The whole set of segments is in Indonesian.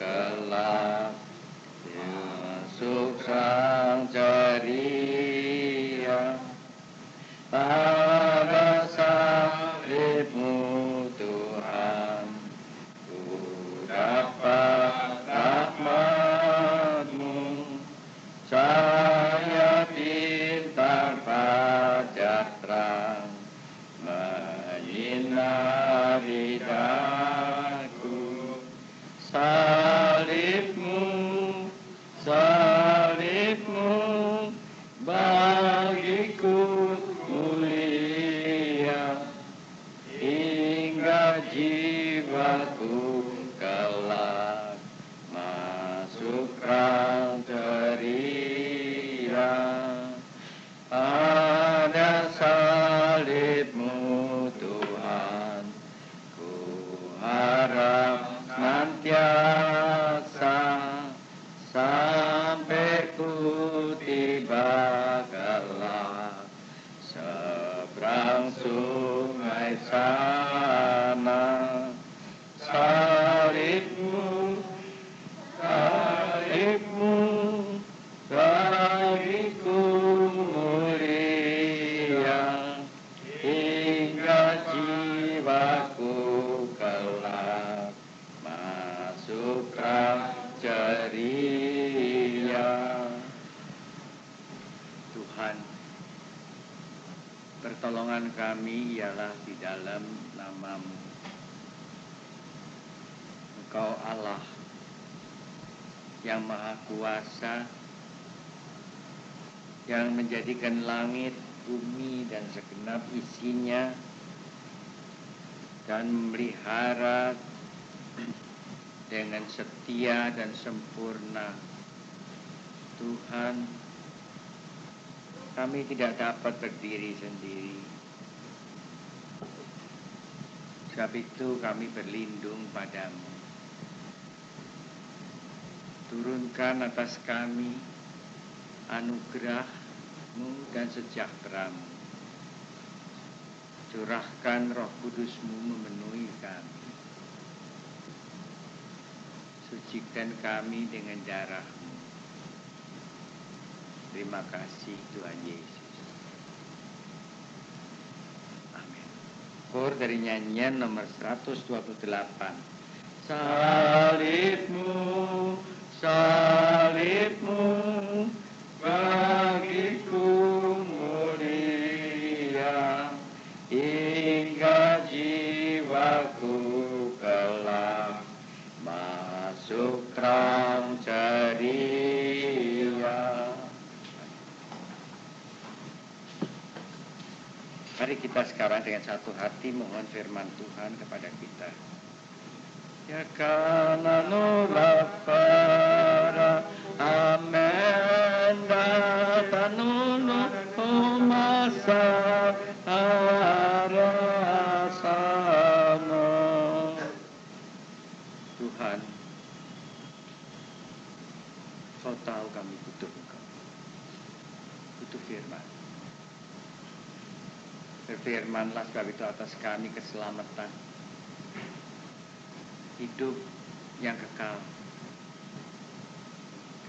kelak masuk sang ceria pada salib-Mu Tuhan, ku dapat rahmat-Mu. Saya bintang fajar terang menyinari daku. Salib-Mu, salib-Mu bagiku mulia, hingga jiwaku kelak masuk rang ceria. Pada salib-Mu Tuhan, ku harap senantiasa sampai ku tiba kelak seberang sungai sana. Salib-Mu, salib-Mu bagiku mulia, hingga jiwaku kelak masuk rang ceria. Tuhan, pertolongan kami ialah di dalam nama-Mu. Engkau Allah yang Maha Kuasa, yang menjadikan langit, bumi, dan segenap isinya, dan memelihara dengan setia dan sempurna. Tuhan, kami tidak dapat berdiri sendiri. Sebab itu kami berlindung padamu. Turunkan atas kami anugerah-Mu dan sejahtera-Mu. Curahkan Roh Kudus-Mu memenuhi kami. Sucikan kami dengan darah-Mu. Terima kasih Tuhan Yesus. Amin. Kor dari nyanyian nomor 128. Salib-Mu, salib-Mu bagiku mulia, hingga jiwaku kelak masuk rang ceria. Mari kita sekarang dengan satu hati mohon firman Tuhan kepada kita. Ya kana nula para amen datanunu umasa arasana. Tuhan, Kau tahu kami butuh Engkau, butuh firman. Berfirmanlah sebab itu atas kami keselamatan, hidup yang kekal,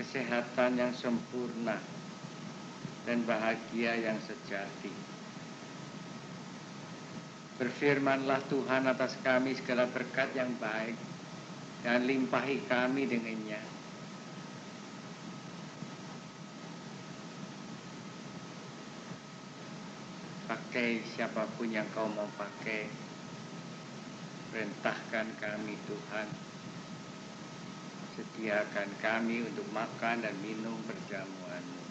kesehatan yang sempurna, dan bahagia yang sejati. Berfirmanlah Tuhan atas kami segala berkat yang baik, dan limpahi kami dengannya. Pakai siapapun yang Kau mau pakai. Perintahkan kami Tuhan. Sediakan kami untuk makan dan minum perjamuan-Mu.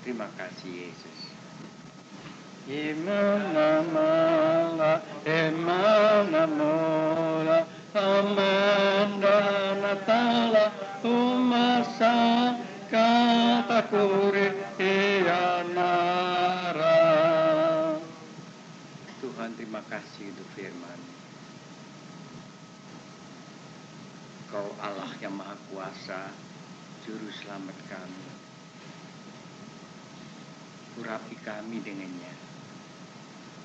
Terima kasih Yesus. Imanamola, Imanamola, Amen dan Natala, Umasa, Katakuri, Iyanara. Tuhan, terima kasih untuk firman. Kau Allah yang Maha Kuasa, Juru Selamat kami. Urapi kami dengannya.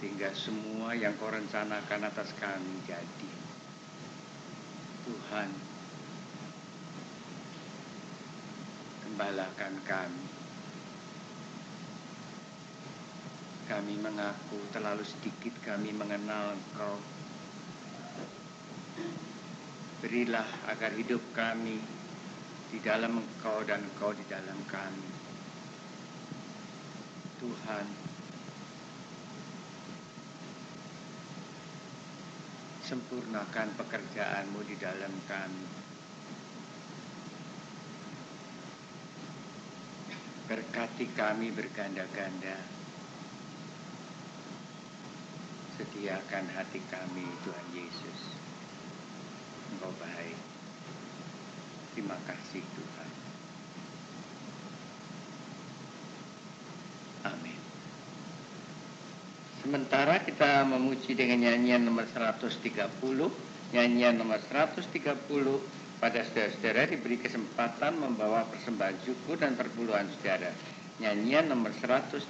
sehingga semua yang Kau rencanakan atas kami jadi. Tuhan, gembalakan kami. Kami mengaku terlalu sedikit kami mengenal Engkau. Berilah agar hidup kami di dalam Engkau dan Engkau di dalam kami. Tuhan, sempurnakan pekerjaan-Mu di dalam kami. Berkati kami berganda-ganda. Sediakan hati kami, Tuhan Yesus. Engkau baik. Terima kasih Tuhan. Amin. Sementara kita memuji dengan nyanyian nomor 130. Nyanyian nomor 130 pada saudara-saudara diberi kesempatan membawa persembahan syukur dan perpuluhan saudara. Nyanyian nomor 130.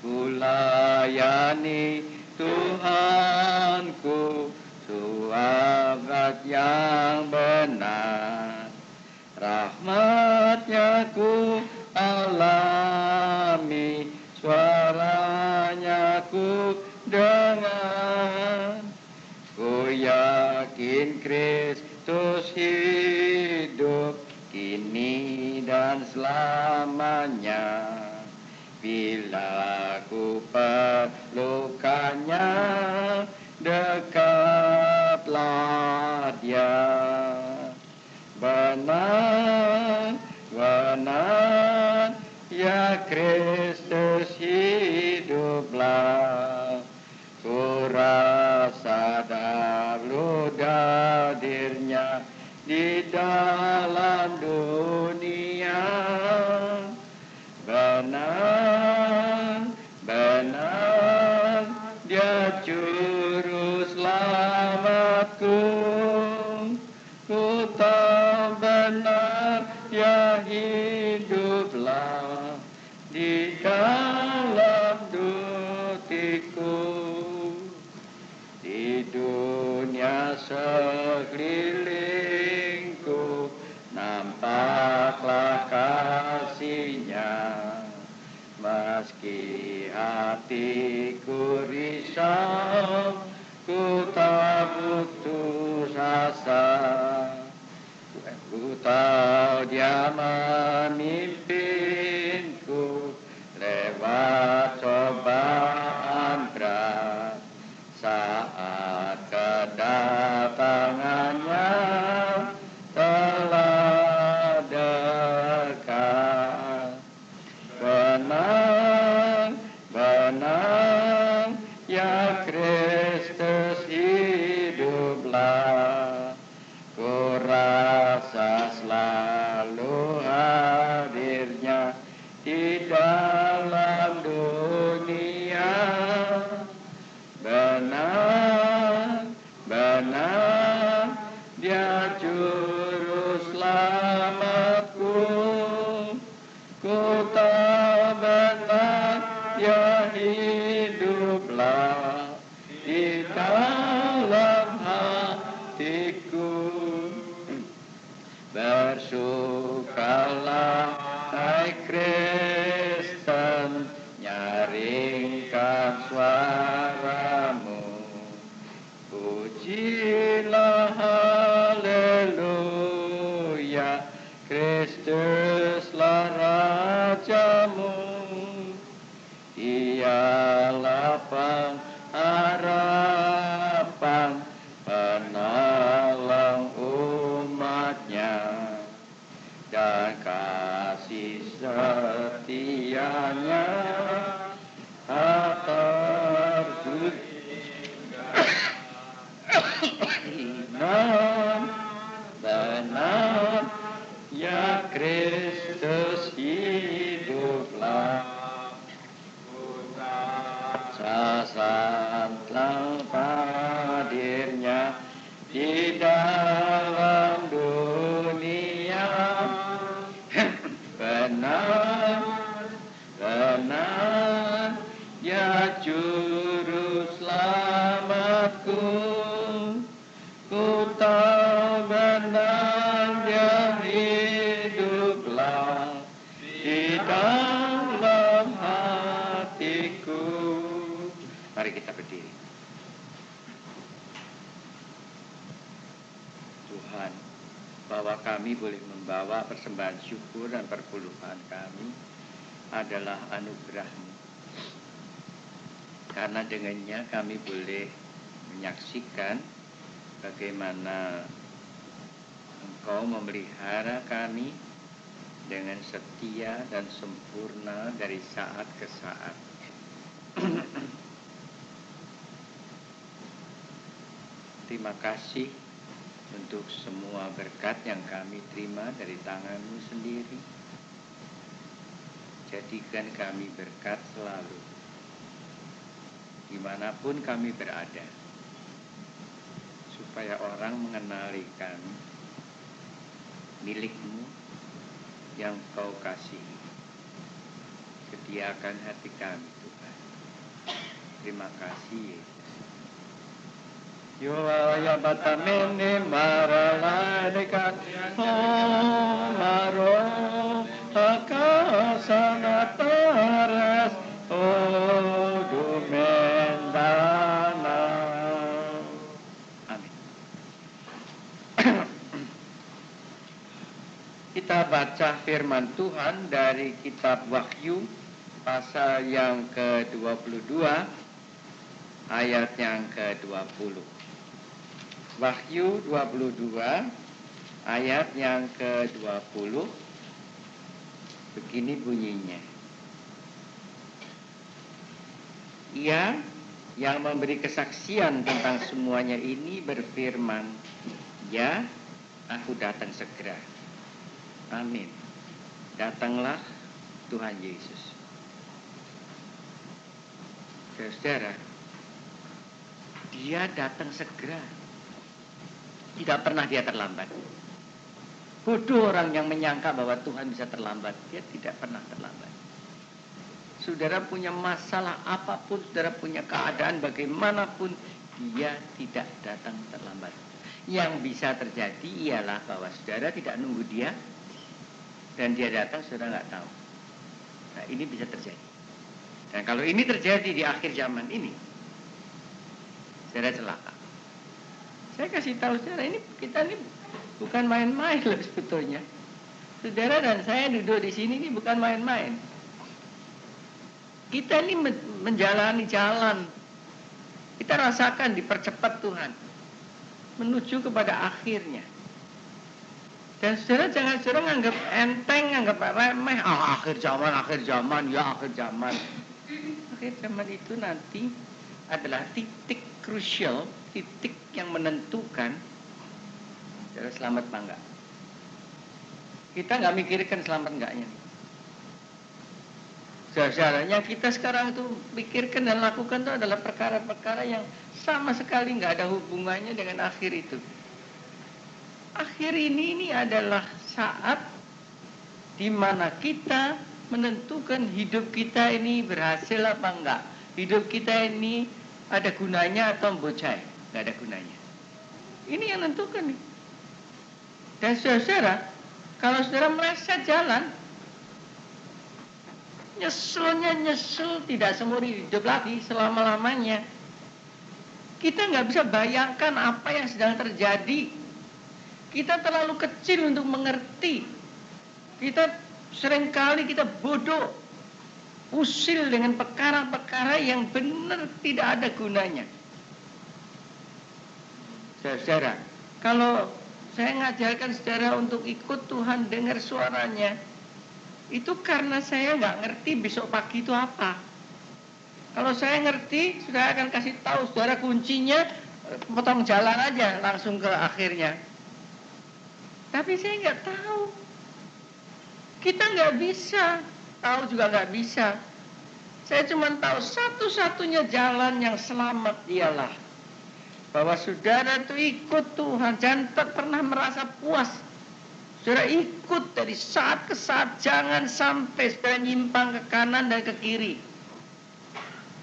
Kulayani Tuhanku, suabat yang benar, rahmat-Nya ku alami, suaranya ku dengar. Ku yakin Kristus hidup kini dan selamanya. Bila ku perlukannya, dekatlah Dia. Benar, benar, ya Kristus hiduplah. Ku rasa dahulu hadirnya di dalam dunia. Benar, benar, Dia juru selamatku. Ku tahu benar, Dia hiduplah di dalam hatiku. Di dunia sekelilingku nampaklah kasih-Nya. Meski hatiku risau, ku tak putus asa. Ku tahu Dia memimpinku lewat cobaan berat. Saat kedatangannya telah dekat. Benar, benar, ya Kristus hiduplah. Ku rasa selalu hadirnya di dalam dunia. Benar, benar, Dia juru selamatku. Ku tahu benar, Dia hiduplah di dalam hatiku. Bersukalah hai Kristen, nyaringkan suaramu. Pujilah haleluya, Kristuslah Rajamu. Dialah pengharapan, penolong umat-Nya, dan kasih setia-Nya benar, ya Kristus hiduplah. Saat hadirnya di dalam dunia. Benar, benar, kita berdiri. Tuhan, bahwa kami boleh membawa persembahan syukur dan perpuluhan kami adalah anugerah-Mu. Karena dengannya kami boleh menyaksikan bagaimana Engkau memelihara kami dengan setia dan sempurna dari saat ke saat. Terima kasih untuk semua berkat yang kami terima dari tangan-Mu sendiri. Jadikan kami berkat selalu, dimanapun kami berada, supaya orang mengenali kami, milik-Mu yang Kau kasihi. Sediakan hati kami, Tuhan. Terima kasih, Yesus. Yo ya batamene maraladekat maro akasana taras dumendana. Amin. Kita baca firman Tuhan dari kitab Wahyu pasal yang ke-22 ayat yang ke-20. Wahyu 22 ayat yang ke-20 begini bunyinya. Ia yang memberi kesaksian tentang semuanya ini berfirman, "Ya, aku datang segera." Amin. Datanglah Tuhan Yesus. Saudara, Dia datang segera. Tidak pernah Dia terlambat. Bodoh orang yang menyangka bahwa Tuhan bisa terlambat. Dia tidak pernah terlambat. Saudara punya masalah apapun, saudara punya keadaan bagaimanapun, Dia tidak datang terlambat. Yang bisa terjadi ialah bahwa saudara tidak nunggu Dia, dan Dia datang saudara nggak tahu. Nah, ini bisa terjadi. Dan kalau ini terjadi di akhir zaman ini, saudara celaka. Saya kasih tahu saudara, kita ini bukan main-main loh sebetulnya. Saudara dan saya duduk di sini ini bukan main-main. Kita ini menjalani jalan. Kita rasakan dipercepat Tuhan menuju kepada akhirnya. Dan saudara jangan saudara nganggap enteng, nganggap remeh. Akhir zaman, ya akhir zaman. Akhir zaman itu nanti adalah titik krusial, titik yang menentukan saudara selamat apa enggak. Kita nggak mikirkan selamat enggaknya. Saudara, yang kita sekarang itu pikirkan dan lakukan itu adalah perkara-perkara yang sama sekali nggak ada hubungannya dengan akhir itu. Akhir ini adalah saat di mana kita menentukan hidup kita ini berhasil apa enggak. Hidup kita ini ada gunanya atau bocai, nggak ada gunanya. Ini yang menentukan nih. Dan saudara, kalau saudara meleset jalan, nyesel tidak seumur hidup lagi selama-lamanya. Kita nggak bisa bayangkan apa yang sedang terjadi. Kita terlalu kecil untuk mengerti. Kita seringkali kita bodoh, usil dengan perkara-perkara yang benar tidak ada gunanya. Saudara, kalau saya ngajarkan saudara untuk ikut Tuhan, dengar suaranya, itu karena saya nggak ngerti besok pagi itu apa. Kalau saya ngerti, saudara akan kasih tahu saudara kuncinya, potong jalan aja langsung ke akhirnya. Tapi saya nggak tahu. Kita nggak bisa, tahu juga nggak bisa. Saya cuma tahu satu-satunya jalan yang selamat ialah bahwa saudara itu ikut Tuhan. Jangan pernah merasa puas. Saudara ikut dari saat ke saat, jangan sampai saudara nyimpang ke kanan dan ke kiri.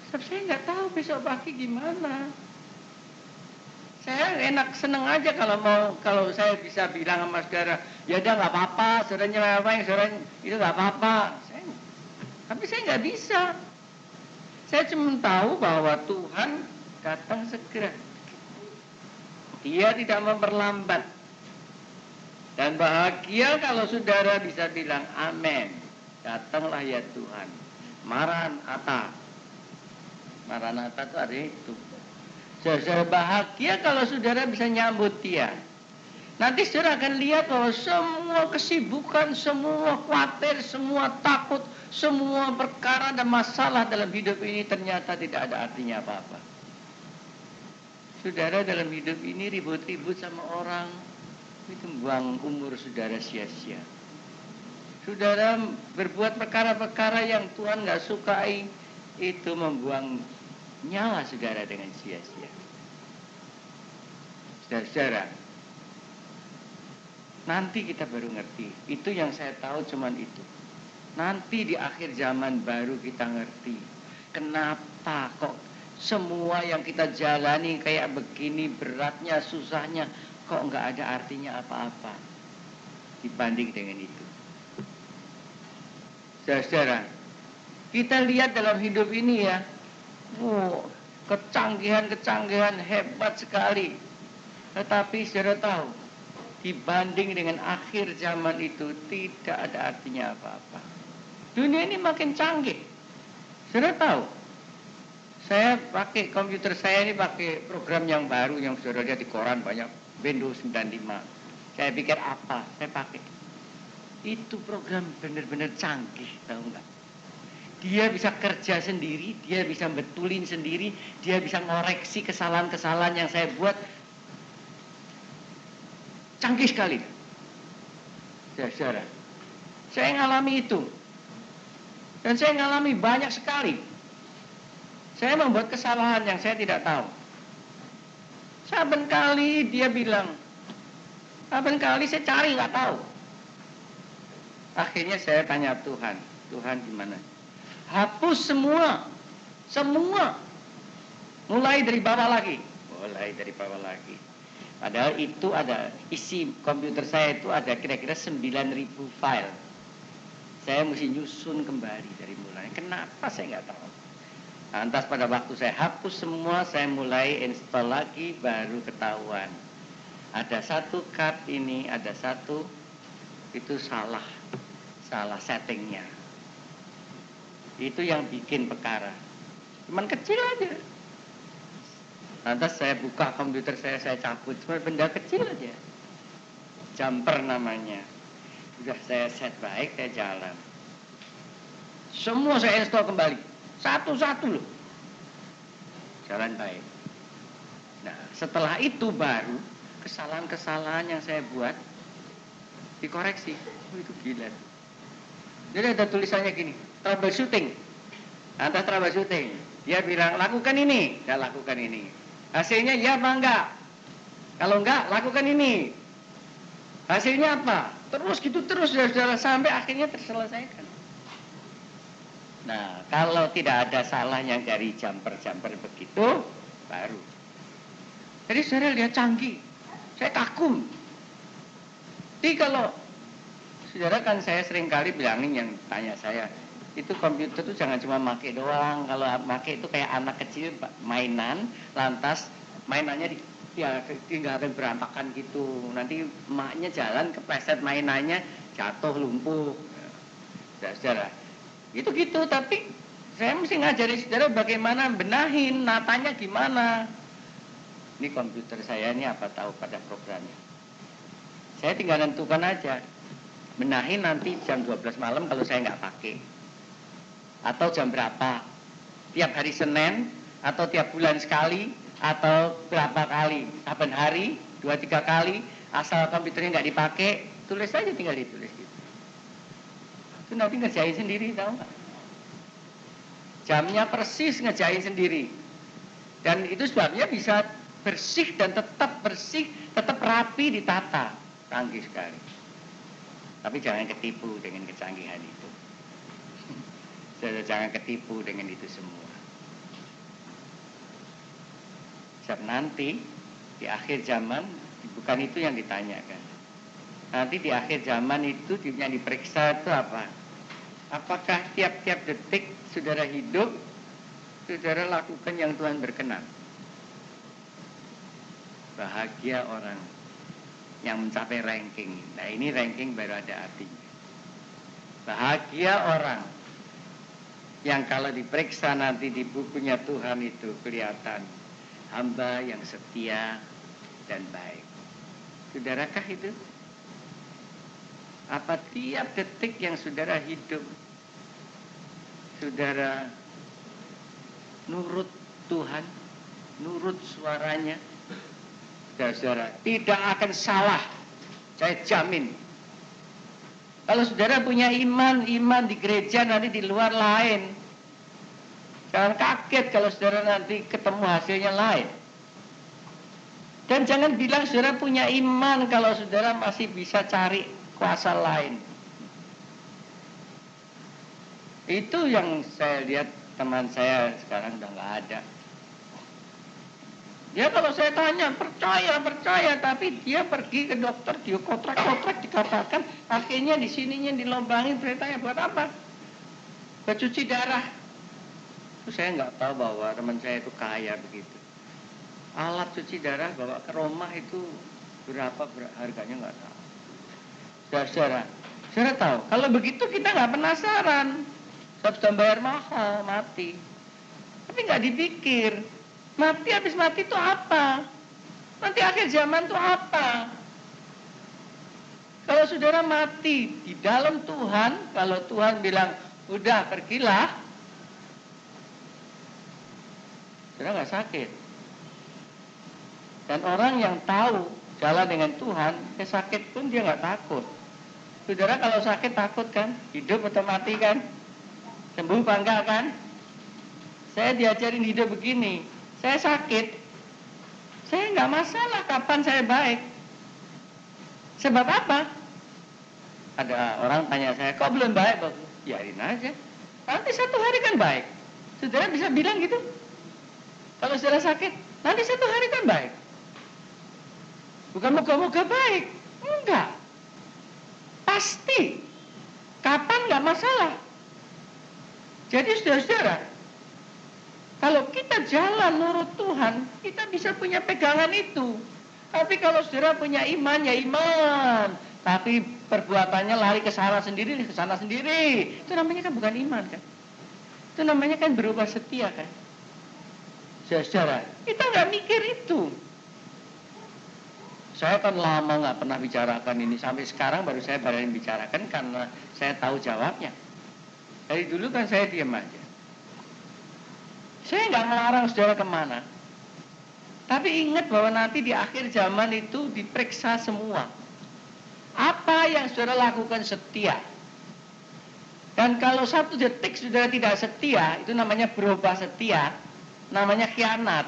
Sebab saya nggak tahu besok pagi gimana. Saya enak seneng aja kalau saya bisa bilang sama saudara, ya udah nggak apa-apa, saudaranya apa yang saudara itu nggak apa-apa. Tapi saya nggak bisa. Saya cuma tahu bahwa Tuhan datang segera. Dia tidak memperlambat. Dan bahagia kalau saudara bisa bilang amin. Datanglah ya Tuhan. Maranatha. Maranatha itu artinya itu. Saudara bahagia kalau saudara bisa nyambut dia. Nanti saudara akan lihat bahwa semua kesibukan, semua khawatir, semua takut, semua perkara dan masalah dalam hidup ini ternyata tidak ada artinya apa-apa. Saudara dalam hidup ini ribut-ribut sama orang, itu buang umur saudara sia-sia. Saudara berbuat perkara-perkara yang Tuhan gak sukai, itu membuang nyawa saudara dengan sia-sia. Saudara-saudara, nanti kita baru ngerti. Itu yang saya tahu cuman itu. Nanti di akhir zaman baru kita ngerti. Kenapa kok semua yang kita jalani kayak begini, beratnya, susahnya, kok nggak ada artinya apa-apa dibanding dengan itu. Saudara-saudara, kita lihat dalam hidup ini ya, kecanggihan-kecanggihan hebat sekali. Tetapi saudara tahu, dibanding dengan akhir zaman itu tidak ada artinya apa-apa. Dunia ini makin canggih. Saudara tahu, saya pakai komputer saya ini pakai program yang baru yang saudara lihat di koran banyak, Windows 95. Saya pikir apa? Saya pakai. Itu program benar-benar canggih, tahu nggak? Dia bisa kerja sendiri, dia bisa betulin sendiri, dia bisa ngoreksi kesalahan-kesalahan yang saya buat. Canggih sekali. Saudara, saya ngalami itu. Dan saya ngalami banyak sekali. Saya membuat kesalahan yang saya tidak tahu. Saben kali dia bilang, saben kali saya cari nggak tahu. Akhirnya saya tanya Tuhan, Tuhan gimana? Hapus semua, mulai dari bawah lagi, Padahal itu ada isi komputer saya itu ada kira-kira 9.000 file. Saya mesti nyusun kembali dari mulai. Kenapa saya nggak tahu. Lantas pada waktu saya hapus semua, saya mulai install lagi, baru ketahuan. Ada satu card ini, ada satu itu salah settingnya. Itu yang bikin perkara. Cuman kecil aja. Lantas saya buka komputer saya cabut, cuma benda kecil aja. Jumper namanya. Sudah saya set baik, saya jalan. Semua saya install kembali. Satu-satu loh. Jalan baik. Nah, setelah itu baru kesalahan-kesalahan yang saya buat dikoreksi. Itu gila. Jadi ada tulisannya gini, troubleshooting. Lantas troubleshooting. Dia bilang, lakukan ini. Saya lakukan ini. Hasilnya ya apa enggak? Kalau enggak, lakukan ini. Hasilnya apa? Terus gitu terus, saudara, sampai akhirnya terselesaikan. Nah, kalau tidak ada salah yang dari jumper-jumper begitu, baru. Jadi saudara lihat canggih. Saya kagum. Jadi kalau, saudara kan saya sering kali bilangin yang tanya saya, itu komputer tuh jangan cuma make doang. Kalau make itu kayak anak kecil mainan, lantas mainannya tinggalkan berantakan gitu. Nanti emaknya jalan kepleset mainannya, jatuh lumpuh. Saudara, itu gitu. Tapi saya mesti ngajari saudara bagaimana benahin, natanya gimana. Ini komputer saya ini apa tahu pada programnya. Saya tinggal tentukan aja. Benahin nanti jam 12 malam kalau saya nggak pakai. Atau jam berapa, tiap hari Senin, atau tiap bulan sekali, atau berapa kali, saben hari, 2-3 kali, asal komputernya nggak dipakai, tulis saja, tinggal ditulis gitu. Itu nanti ngerjain sendiri, tahu nggak? Jamnya persis ngerjain sendiri. Dan itu sebabnya bisa bersih dan tetap bersih, tetap rapi ditata. Canggih sekali. Tapi jangan ketipu dengan kecanggihan itu. Jangan ketipu dengan itu semua. Sebab nanti di akhir zaman bukan itu yang ditanyakan. Nanti di akhir zaman itu yang diperiksa itu apa? Apakah tiap-tiap detik saudara hidup saudara lakukan yang Tuhan berkenan. Bahagia orang yang mencapai ranking. Nah, ini ranking baru ada artinya. Bahagia orang yang kalau diperiksa nanti di bukunya Tuhan itu kelihatan hamba yang setia dan baik. Saudarakah itu? Apa tiap detik yang saudara hidup, saudara nurut Tuhan, nurut suaranya? Saudara, tidak akan salah, saya jamin. Kalau saudara punya iman di gereja, nanti di luar lain. Jangan kaget kalau saudara nanti ketemu hasilnya lain. Dan jangan bilang saudara punya iman kalau saudara masih bisa cari kuasa lain. Itu yang saya lihat teman saya sekarang udah nggak ada. Dia kalau saya tanya percaya, tapi dia pergi ke dokter, dia kontrak dikatakan akhirnya di sininya dilobangin, saya tanya buat apa? Buat cuci darah. Terus saya nggak tahu bahwa teman saya itu kaya begitu. Alat cuci darah bawa ke rumah itu berapa harganya nggak tahu. Saudara tahu, kalau begitu kita nggak penasaran. Sudah bayar mahal, mati. Tapi nggak dipikir. Mati, habis mati itu apa? Nanti akhir zaman itu apa? Kalau saudara mati di dalam Tuhan, kalau Tuhan bilang, udah pergilah, saudara nggak sakit. Dan orang yang tahu jalan dengan Tuhan, dia sakit pun dia nggak takut. Saudara kalau sakit takut kan? Hidup atau mati kan? Sembuh apa enggak kan? Saya diajarin hidup begini. Saya sakit, saya nggak masalah kapan saya baik. Sebab apa? Ada orang tanya saya, kok belum baik? Biarin aja, nanti satu hari kan baik. Saudara bisa bilang gitu? Kalau saudara sakit, nanti satu hari kan baik. Bukan moga-moga baik, enggak. Pasti, kapan nggak masalah. Jadi saudara-saudara, kalau kita jalan nurut Tuhan, kita bisa punya pegangan itu. Tapi kalau saudara punya iman, ya iman. Tapi perbuatannya lari ke sana sendiri, itu namanya kan bukan iman kan. Itu namanya kan berubah setia kan. Saudara, kita nggak mikir itu. Saya kan lama nggak pernah bicarakan ini. Sampai sekarang baru saya berani bicarakan karena saya tahu jawabnya. Dari dulu kan saya diam aja. Saya nggak melarang saudara kemana. Tapi ingat bahwa nanti di akhir zaman itu diperiksa semua. Apa yang saudara lakukan setia. Dan kalau satu detik saudara tidak setia, itu namanya berubah setia. Namanya khianat.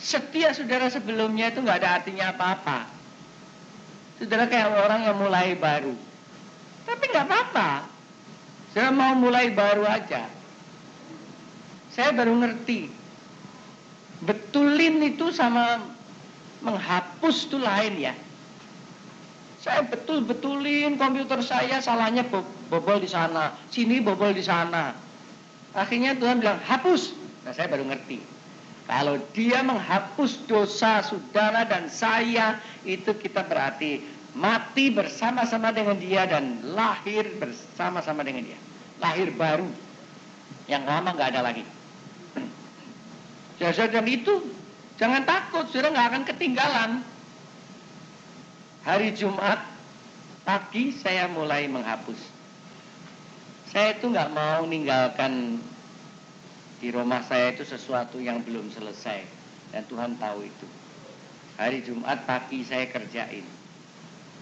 Setia saudara sebelumnya itu nggak ada artinya apa-apa. Saudara kayak orang yang mulai baru. Tapi nggak apa-apa. Saudara mau mulai baru aja. Saya baru ngerti, betulin itu sama menghapus itu lain ya. Saya betulin komputer saya, salahnya bobol di sana, sini bobol di sana. Akhirnya Tuhan bilang, hapus. Nah saya baru ngerti. Kalau dia menghapus dosa saudara dan saya, itu kita berarti mati bersama-sama dengan dia dan lahir bersama-sama dengan dia. Lahir baru, yang lama nggak ada lagi. Dan itu jangan takut, saudara nggak akan ketinggalan. Hari Jumat pagi saya mulai menghapus. Saya itu nggak mau meninggalkan di rumah saya itu sesuatu yang belum selesai, dan Tuhan tahu itu. Hari Jumat pagi saya kerjain,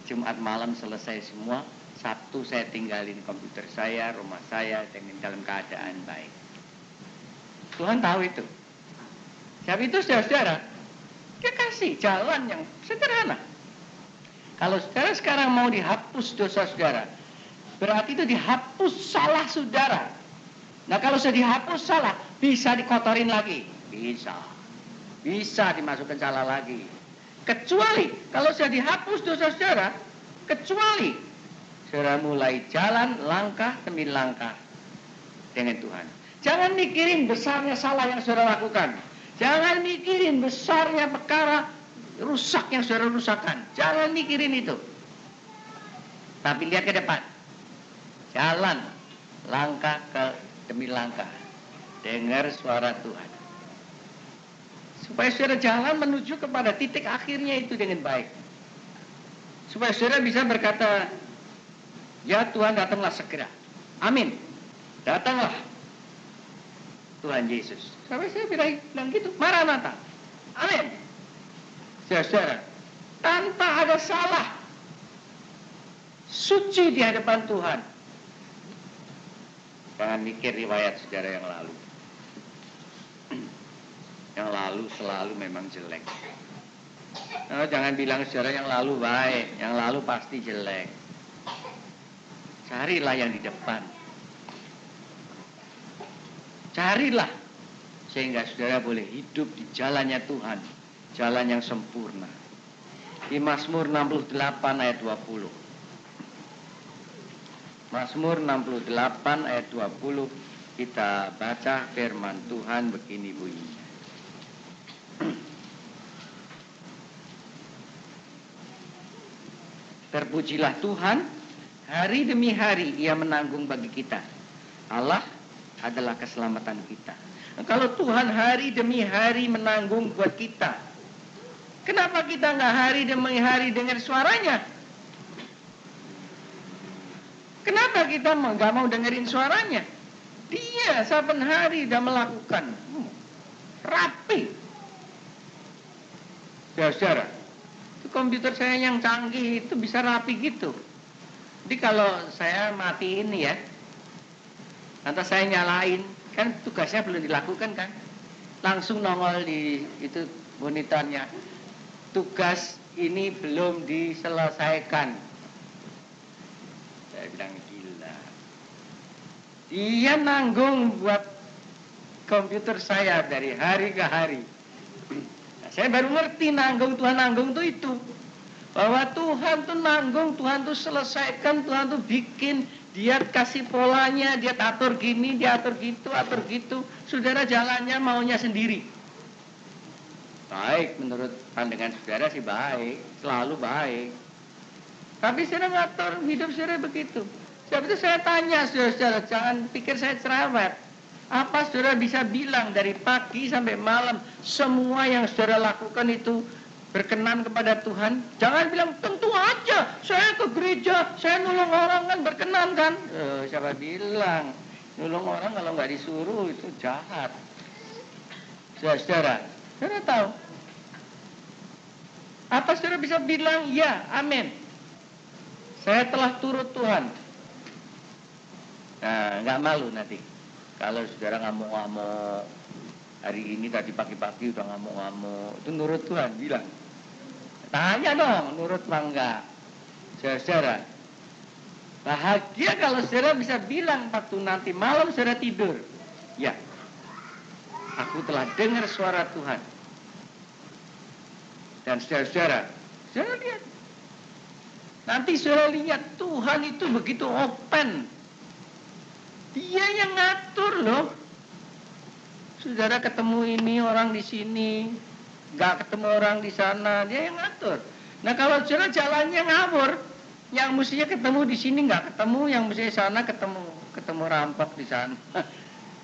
Jumat malam selesai semua. Sabtu saya tinggalin komputer saya, rumah saya dengan dalam keadaan baik. Tuhan tahu itu. Sebab itu saudara-saudara, dia kasih jalan yang sederhana. Kalau saudara sekarang mau dihapus dosa saudara, berarti itu dihapus salah saudara. Nah kalau sudah dihapus salah, bisa dikotorin lagi. Bisa dimasukkan salah lagi. Kecuali kalau sudah dihapus dosa saudara, kecuali saudara mulai jalan langkah demi langkah dengan Tuhan. Jangan mikirin besarnya salah yang saudara lakukan. Jangan mikirin besarnya perkara rusak yang saudara rusakkan. Jangan mikirin itu. Tapi lihat ke depan. Jalan langkah demi langkah. Dengar suara Tuhan. Supaya saudara jalan menuju kepada titik akhirnya itu dengan baik. Supaya saudara bisa berkata, ya Tuhan datanglah segera. Amin. Datanglah Tuhan Yesus. Sampai saya bilang gitu. Maranatha. Amin. Saudara, tanpa ada salah, suci di hadapan Tuhan. Jangan mikir riwayat saudara yang lalu. Yang lalu selalu memang jelek. Nah, jangan bilang saudara yang lalu baik, yang lalu pasti jelek. Carilah yang di depan. Carilah sehingga saudara boleh hidup di jalannya Tuhan, jalan yang sempurna. Di Mazmur 68 ayat 20. Mazmur 68 ayat 20 kita baca firman Tuhan begini bunyinya. Terpujilah Tuhan, hari demi hari Ia menanggung bagi kita. Allah adalah keselamatan kita. Nah, kalau Tuhan hari demi hari menanggung buat kita, kenapa kita nggak hari demi hari dengar suaranya? Kenapa kita nggak mau dengerin suaranya? Dia saben hari sudah melakukan rapi. Saudara, itu komputer saya yang canggih itu bisa rapi gitu. Jadi kalau saya matiin ya, nanti saya nyalain, kan tugasnya belum dilakukan kan, langsung nongol di itu monitornya. Tugas ini belum diselesaikan. Saya bilang gila. Dia nanggung buat komputer saya dari hari ke hari. Nah, saya baru ngerti nanggung Tuhan nanggung itu. Bahwa Tuhan tuh nanggung, Tuhan tuh selesaikan, Tuhan tuh bikin, dia kasih polanya, dia atur gini, dia atur gitu. Saudara jalannya maunya sendiri. Baik, menurut pandangan saudara sih baik, selalu baik. Tapi saudara ngatur hidup saudara begitu. Sebab itu saya tanya saudara, jangan pikir saya cerewet. Apa saudara bisa bilang dari pagi sampai malam, semua yang saudara lakukan itu berkenan kepada Tuhan? Jangan bilang, tentu aja, saya ke gereja, saya nolong orang kan berkenan kan? Siapa bilang, nolong orang kalau nggak disuruh itu jahat. Saudara tahu? Apa saudara bisa bilang, ya, amin, saya telah turut Tuhan? Nah, nggak malu nanti. Kalau saudara ngamuk-ngamuk, hari ini tadi pagi-pagi udah ngamuk-ngamuk, itu nurut Tuhan, bilang. Tanya dong, nurut apa enggak? Saudara, bahagia kalau saudara bisa bilang waktu nanti malam saudara tidur, ya, aku telah dengar suara Tuhan. Dan saudara lihat, nanti saudara lihat Tuhan itu begitu open. Dia yang ngatur loh. Saudara ketemu ini orang di sini, nggak ketemu orang di sana, dia yang ngatur. Nah kalau saudara jalannya ngawur, yang mestinya ketemu di sini nggak ketemu, yang mestinya di sana ketemu rampok di sana,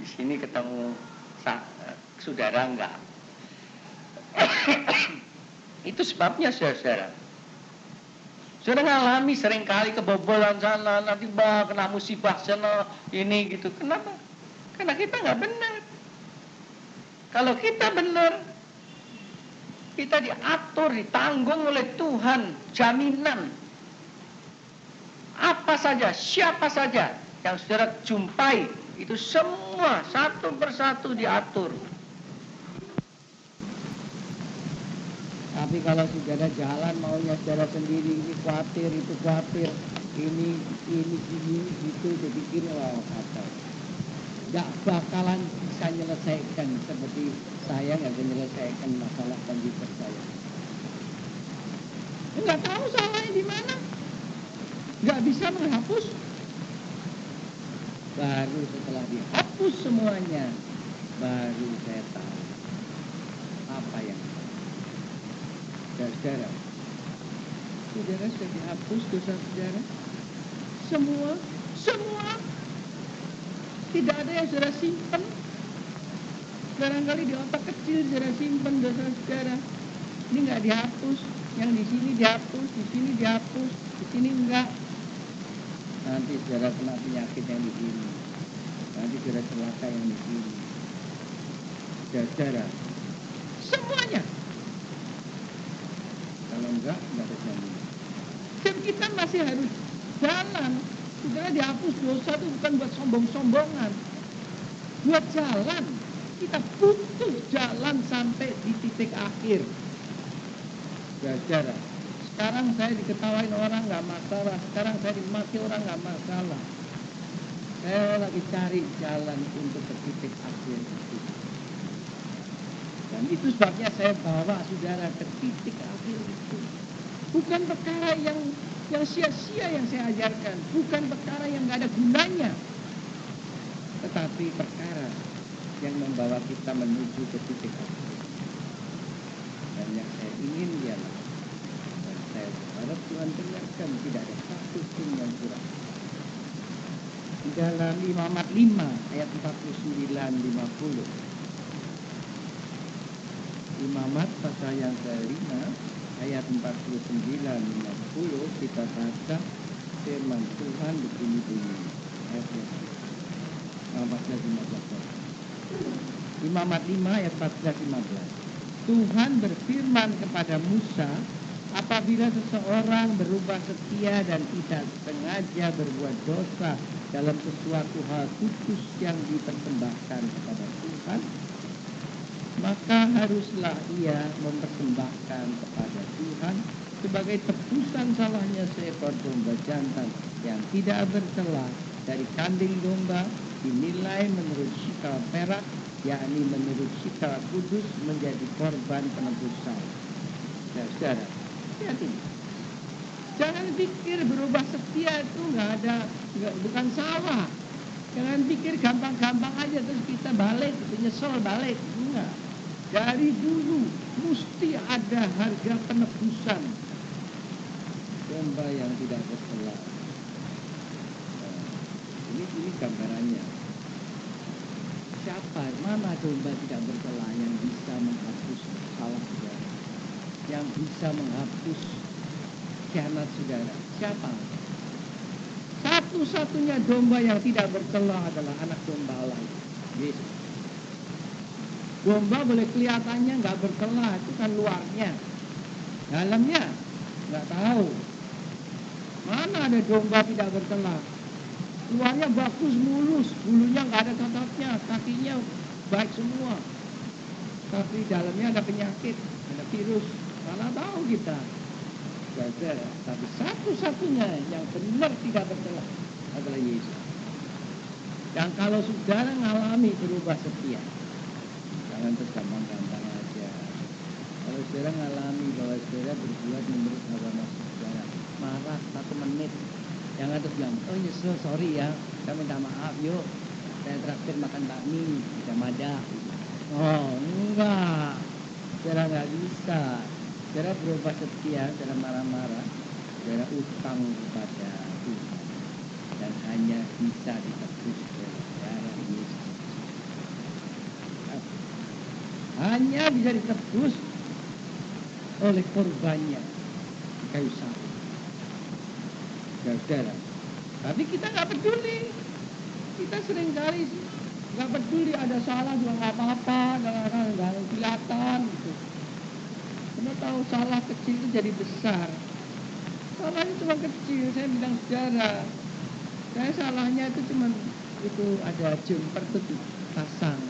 di sini ketemu saudara nggak. Itu sebabnya saudara. Saudara ngalami seringkali kebobolan sana, nanti kena musibah sana, ini gitu. Kenapa? Karena kita nggak benar. Kalau kita benar, kita diatur, ditanggung oleh Tuhan, jaminan. Apa saja, siapa saja yang saudara jumpai, itu semua satu persatu diatur. Tapi kalau saudara jalan maunya saudara sendiri, ini khawatir, itu khawatir, ini gitu, dipikir wah kacau. Gak bakalan bisa menyelesaikan seperti saya nggak bisa menyelesaikan masalah komputer saya. Nggak tahu salahnya di mana, nggak bisa menghapus. Baru setelah dihapus semuanya, baru saya tahu apa yang saudara. Saudara sudah dihapus dosa saudara. Semua. Tidak ada yang saudara simpan. Barangkali di otak kecil saudara simpan dosa saudara. Ini nggak dihapus. Yang di sini dihapus, di sini dihapus, di sini enggak. Nanti saudara kena penyakit yang di sini. Nanti saudara celaka yang di sini. Saudara, semuanya. Kalau enggak ada jaminan. Dan kita masih harus jalan. Saudara, dihapus dosa itu bukan buat sombong-sombongan. Buat jalan. Kita butuh jalan sampai di titik akhir. Saudara, sekarang saya diketawain orang nggak masalah. Sekarang saya dimaki orang nggak masalah. Saya lagi cari jalan untuk ke titik akhir itu. Dan itu sebabnya saya bawa saudara ke titik akhir itu. Bukan perkara yang sia-sia yang saya ajarkan. Bukan perkara yang nggak ada gunanya. Tetapi perkara yang membawa kita menuju ke titik akhir. Dan yang saya ingin ialah, dan saya berharap Tuhan dengarkan, tidak ada satu pun yang kurang. Di dalam Imamat 5 ayat 49-50. Imamat pasal yang ke-5 ayat 49-50 kita baca firman Tuhan begini-begini. Ayat 14-15. Imamat 5 ayat 14-15. Tuhan berfirman kepada Musa, apabila seseorang berubah setia dan tidak sengaja berbuat dosa dalam sesuatu hal khusus yang dipersembahkan kepada Tuhan, maka haruslah ia mempersembahkan kepada Tuhan sebagai tebusan salahnya seekor domba jantan yang tidak bercela dari kanding domba, dinilai menurut shikal perak, yakni menurut shikal kudus, menjadi korban penebusan. Nah, saudara, hati-hati. Jangan pikir berubah setia itu bukan salah. Jangan pikir gampang-gampang aja terus kita balik, nyesel balik. Enggak. Dari dulu mesti ada harga penebusan. Domba yang tidak bercela. Ini gambarannya. Siapa, mana domba tidak bercela yang bisa menghapus salah saudara, yang bisa menghapus khianat saudara? Siapa? Satu-satunya domba yang tidak bercela adalah anak domba Allah, Yesus. Domba boleh kelihatannya nggak bercela, itu kan luarnya, dalamnya nggak tahu. Mana ada domba tidak bercela? Luarnya bagus, mulus, bulunya nggak ada cacatnya, kakinya baik semua. Tapi dalamnya ada penyakit, ada virus. Mana tahu kita. Saudara, tapi satu-satunya yang benar tidak bercela adalah Yesus. Dan kalau saudara ngalami berubah setia, jangan tergampang-gampang aja. Kalau saudara ngalami bahwa saudara berbuat menurut hawa nafsu saudara, marah 1 menit, jangan terus bilang, oh nyesel, sorry ya, saya minta maaf, yuk saya traktir makan bakmi, bisa madah. Oh enggak, saudara nggak bisa. Saudara berubah setia, saudara marah-marah, saudara utang kepada Tuhan, dan hanya bisa ditebus oleh darah Yesus. Hanya bisa ditebus oleh korbannya di kayu salib. Saudara, tapi kita nggak peduli. Kita seringkali nggak peduli, ada salah juga nggak apa-apa, nggak kelihatan gitu. Karena tahu salah kecil itu jadi besar. Salahnya cuma kecil, saya bilang saudara, saya salahnya itu cuma itu ada jumper itu dipasang,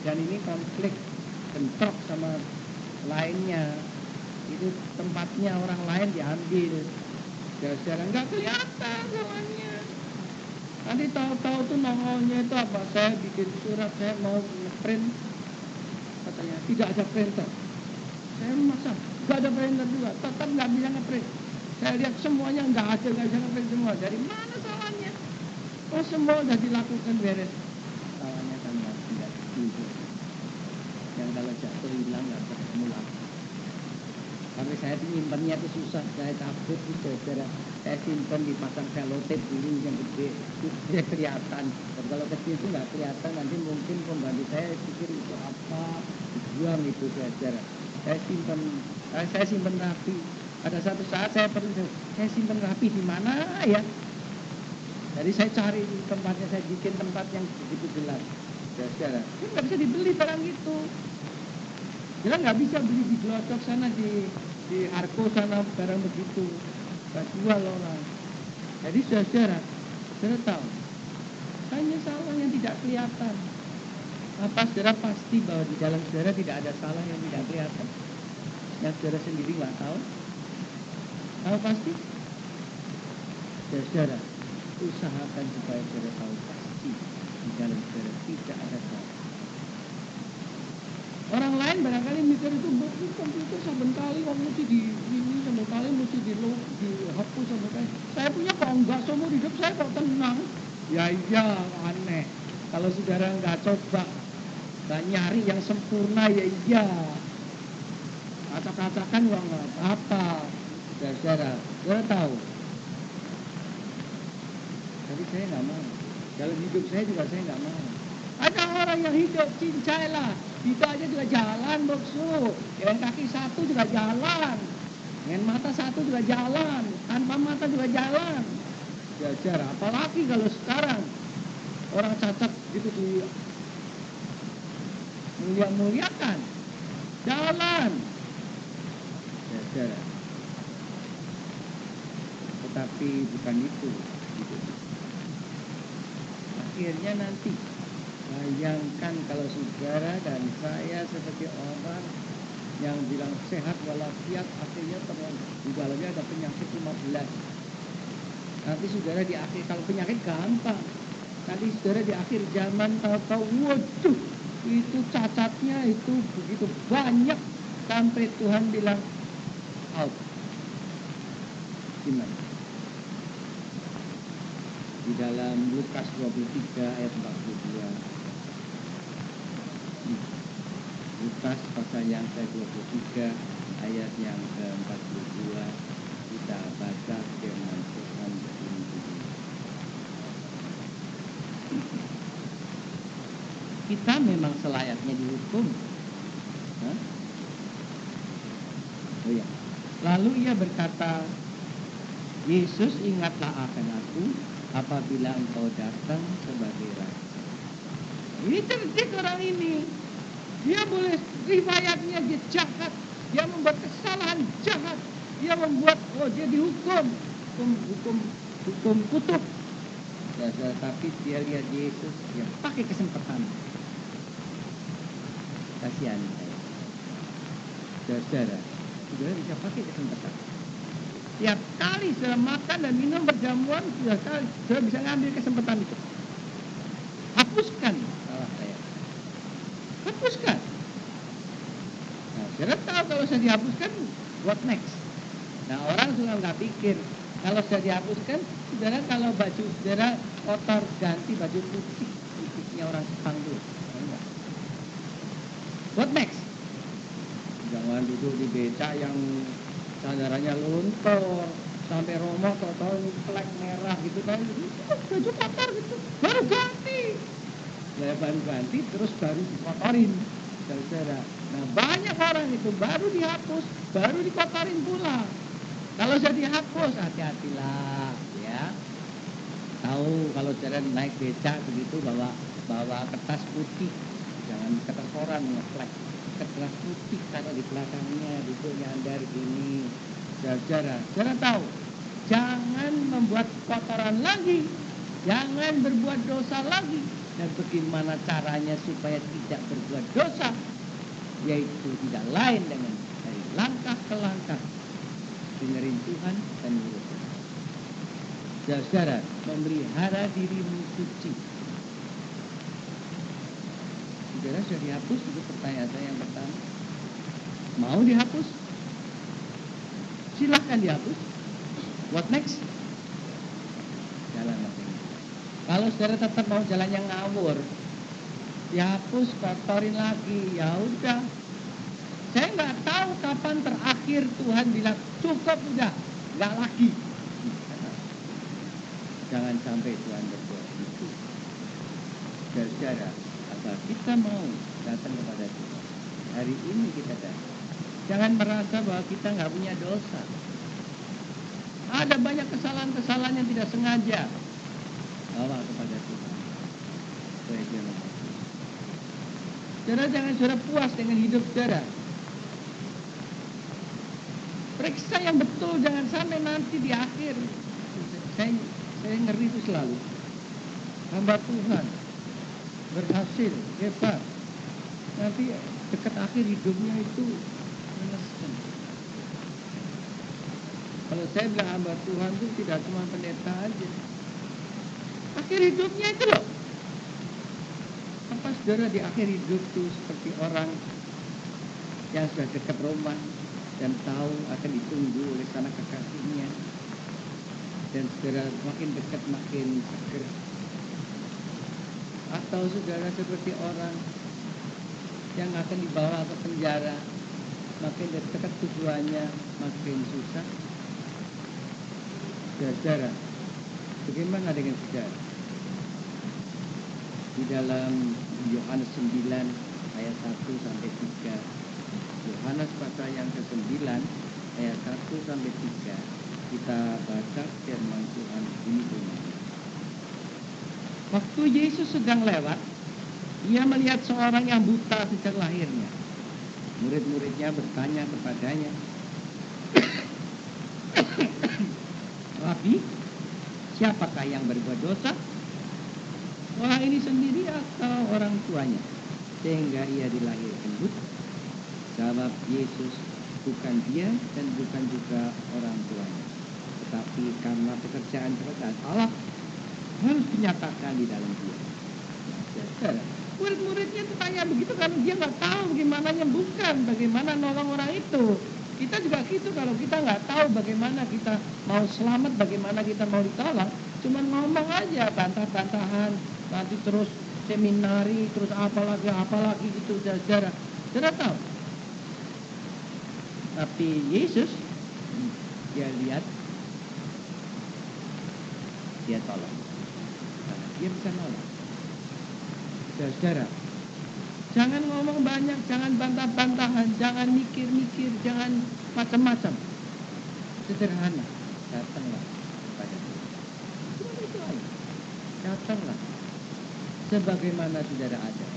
dan ini konflik bentrok sama lainnya, itu tempatnya orang lain diambil. Saudara nggak kelihatan salahnya. Nanti tahu-tahu tuh nongolnya itu apa? Saya bikin surat, saya mau ngeprint, katanya tidak ada printer. Saya masa nggak ada printer juga, tetap nggak bisa ngeprint. Saya lihat semuanya nggak bisa ngeprint semua. Dari mana salahnya? Oh semua sudah dilakukan beres. Salahnya kan tidak timbul. Yang kalau jatuh hilang nggak ketemu lagi. Tapi saya nyimpannya itu susah, saya cabut itu saudara. Saya simpan dipasang selotip dulu yang gede, itu dia kelihatan. Dan kalau kecil itu nggak kelihatan, nanti mungkin pembantu saya pikir itu apa, dibuang itu saudara. Saya simpan rapi. Pada satu saat saya simpan rapi di mana ya? Jadi saya cari di tempatnya, saya bikin tempat yang begitu jelas. Saudara, itu nggak bisa dibeli barang itu. Kita nggak bisa beli di Glodok sana, di Arko sana barang begitu. Nggak jual orang. Jadi saudara tahu, hanya salah yang tidak kelihatan. Apa saudara pasti bahwa di dalam saudara tidak ada salah yang tidak kelihatan? Yang saudara sendiri nggak tahu? Tahu pasti? Saudara, usahakan supaya saudara tahu pasti di dalam saudara tidak ada salah. Orang lain barangkali mikir itu komputer sampai kali mesti di ini, sampai kali mesti dihapus sampai kali. Saya punya kok enggak, seumur hidup saya kok tenang. Ya iya, aneh. Kalau saudara nggak coba, nggak nyari yang sempurna, ya iya. Acak-acakan uang apa? Saudara tahu. Tapi saya nggak mau. Dalam hidup saya juga saya nggak mau. Ada orang yang hidup cincailah, itu aja juga jalan, boksu. Yang kaki satu juga jalan, yang mata satu juga jalan, tanpa mata juga jalan. Jajar, apalagi kalau sekarang orang cacat gitu mulia-muliakan, jalan. Jajar. Tetapi bukan itu. Akhirnya nanti bayangkan kalau saudara dan saya seperti orang yang bilang sehat walafiat, akhirnya di dalamnya ada penyakit 15. Nanti saudara di akhir, kalau penyakit gampang, nanti saudara di akhir zaman tahu-tahu, waduh, itu cacatnya itu begitu banyak sampai Tuhan bilang out. Gimana? Di dalam Lukas 23 ayat 42. Lukas pasal yang ke-23 ayat yang ke-42, kita baca firman Tuhan begini. Kita memang selayaknya dihukum. Oh ya. Lalu ia berkata, Yesus, ingatlah akan aku apabila engkau datang sebagai raja. Ini cerdik orang ini. Dia boleh riwayatnya dia jahat, dia membuat kesalahan jahat, dia membuat dia dihukum, hukum kutuk. Ya, tapi dia lihat Yesus, dia pakai kesempatan. Kasihan saya. Saudara bisa pakai kesempatan. Tiap kali sudah makan dan minum berjamuan, sudah bisa ngambil kesempatan itu. Hapuskan salah saya. Hapuskan. Nah, saudara tahu kalau sudah dihapuskan, what next? Nah, orang suka nggak pikir. Kalau sudah dihapuskan, saudara kalau baju saudara kotor, ganti baju putih. Putihnya orang Jepang dulu. What next? Jangan duduk di becak yang sandarannya luntur sampai romo atau plek merah gitu kan, baju kotor gitu, baru ganti. Ya baru ganti terus baru dikotorin, saudara. Nah banyak orang itu baru dihapus, baru dikotorin pula. Kalau sudah dihapus, hati-hatilah ya. Tahu kalau saudara naik becak begitu bawa kertas putih, jangan kertas koran ngeplek, kertas putih taruh di belakangnya, duduk nyandar gini. Saudara tahu, jangan membuat kotoran lagi, jangan berbuat dosa lagi. Dan bagaimana caranya supaya tidak berbuat dosa? Yaitu tidak lain dengan dari langkah ke langkah dengerin Tuhan dan nurut. Saudara, memelihara dirimu suci. Saudara sudah dihapus? Itu pertanyaan saya yang pertama. Mau dihapus? Silahkan dihapus. What next? Jalan apa ini? Kalau saudara tetap mau jalan yang ngawur, dihapus, kotorin lagi, ya udah. Saya nggak tahu kapan terakhir Tuhan bilang cukup udah, nggak lagi. Jangan sampai Tuhan berbuat itu. Saudara, asal kita mau datang kepada Tuhan, hari ini kita datang. Jangan merasa bahwa kita nggak punya dosa. Ada banyak kesalahan-kesalahan yang tidak sengaja. Bawa kepada Tuhan. Supaya dia mengampuni. Saudara, jangan saudara puas dengan hidup saudara. Periksa yang betul, jangan sampai nanti di akhir. Saya ngeri itu selalu. Hamba Tuhan berhasil, hebat. Nanti dekat akhir hidupnya itu menyesal. Kalau saya bilang hamba Tuhan itu tidak cuma pendeta aja. Akhir hidupnya itu loh. Apa saudara di akhir hidup itu seperti orang yang sudah dekat Roma dan tahu akan ditunggu oleh sana kekasihnya, dan saudara makin dekat makin seger. Atau saudara seperti orang yang akan dibawa ke penjara, makin dekat tujuannya makin susah. Saudara, bagaimana dengan saudara? Di dalam Yohanes 9 ayat 1 sampai 3. Yohanes pasal yang ke-9 ayat 1 sampai 3. Kita baca firman Tuhan ini bunyinya. Waktu Yesus sedang lewat, ia melihat seorang yang buta sejak lahirnya. Murid-muridnya bertanya kepadanya, Rabi, siapakah yang berbuat dosa? Orang ini sendiri atau orang tuanya, sehingga ia dilahirkan buta? Jawab Yesus, bukan dia dan bukan juga orang tuanya, tetapi karena pekerjaan Allah harus dinyatakan di dalam dia. Murid-muridnya itu tanya begitu karena dia nggak tahu bagaimana nyembuhkan, bagaimana nolong orang itu. Kita juga gitu, kalau kita nggak tahu bagaimana kita mau selamat, bagaimana kita mau ditolong, cuma ngomong aja, bantah-bantahan, nanti terus seminari, terus apalagi gitu, saudara. Saudara tahu. Tapi Yesus, dia lihat, dia tolong. Karena dia bisa nolong. Saudara, jangan ngomong banyak, jangan bantah-bantahan, jangan mikir-mikir, jangan macam-macam. Sederhana, datanglah kepada Tuhan. Cuma itu aja. Datanglah. Sebagaimana saudara ada.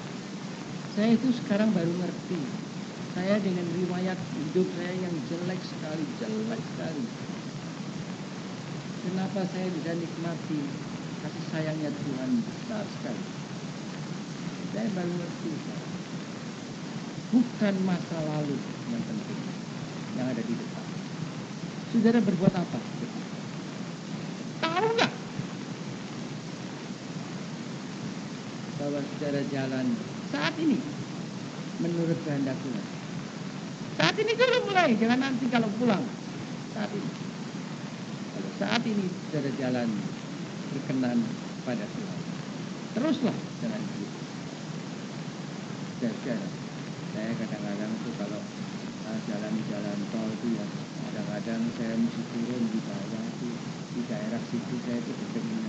Saya itu sekarang baru ngerti. Saya dengan riwayat hidup saya yang jelek sekali. Kenapa saya bisa nikmati kasih sayangnya Tuhan besar sekali. Saya baru ngerti. Bukan masa lalu yang penting, yang ada di depan. Saudara berbuat apa? Tahu nggak bahwa saudara jalan saat ini menurut kehendak Tuhan? Saat ini dulu mulai, jangan nanti kalau pulang. Saat ini. Kalau saat ini saudara jalan berkenan pada Tuhan, teruslah jalan itu. Saudara, saya kadang-kadang tuh kalau jalan-jalan tol itu ya, kadang-kadang saya mesti turun di bawah tuh, di daerah situ saya tuh kepengen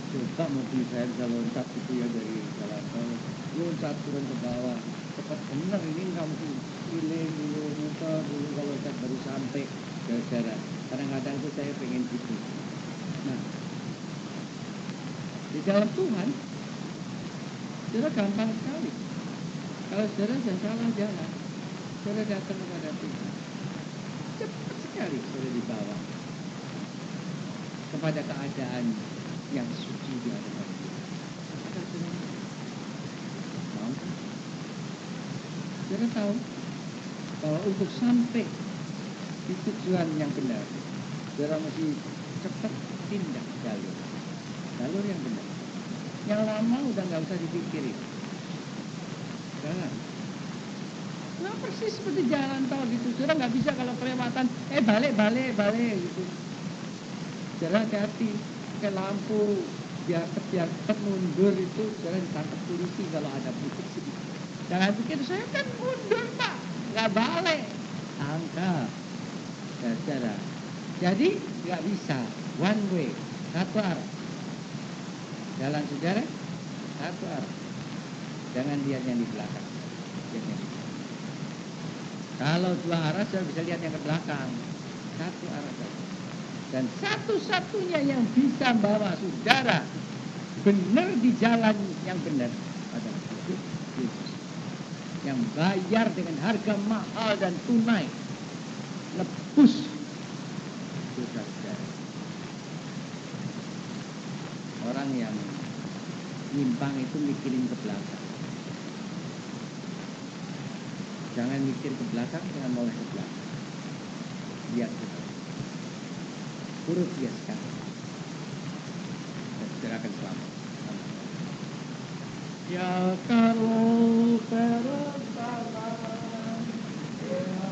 coba mobil saya bisa loncat gitu ya dari jalan tol, loncat turun ke bawah, cepat bener ini nggak mesti keliling dulu, muter dulu kalau loncat baru sampai. Saudara, kadang-kadang tuh saya pengen gitu. Nah, di dalam Tuhan, saudara gampang sekali. Kalau saudara sudah salah jalan, saudara datang kepada Tuhan, cepat sekali saudara dibawa kepada keadaan yang suci di hadapan Tuhan. Apa saudara mau? Saudara tahu bahwa untuk sampai di tujuan yang benar, saudara mesti cepat pindah jalur yang benar. Yang lama udah nggak usah dipikirin. Jangan. Nah persis seperti jalan tol gitu. Saudara nggak bisa kalau kelewatan, balik gitu. Saudara hati-hati, pakai lampu, biar cepat mundur itu saudara ditangkap polisi kalau ada politik sih. Jangan pikir saya kan mundur Pak, nggak balik. Tangkap, saudara. Jadi nggak bisa one way, satu arah. Jalan saudara satu arah. Jangan lihat yang di belakang. Lihat yang di belakang. Kalau dua arah saya bisa lihat yang ke belakang. Satu arah saja. Dan satu-satunya yang bisa bawa saudara benar di jalan yang benar adalah Yesus. Yang bayar dengan harga mahal dan tunai. Lebus saudara. Orang yang nyimpang itu mikirin ke belakang. Jangan mikir ke belakang, jangan noleh ke belakang. Lihat ke belakang. Urut dia sekarang. Dan saudara akan selamat. Ya kalau tersalah, ya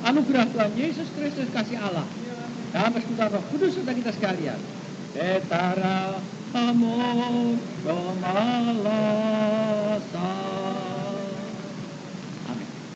anugerah Tuhan Yesus Kristus, kasih Allah, dan persekutuan Roh Kudus serta kita sekalian, betara amor pemalasan.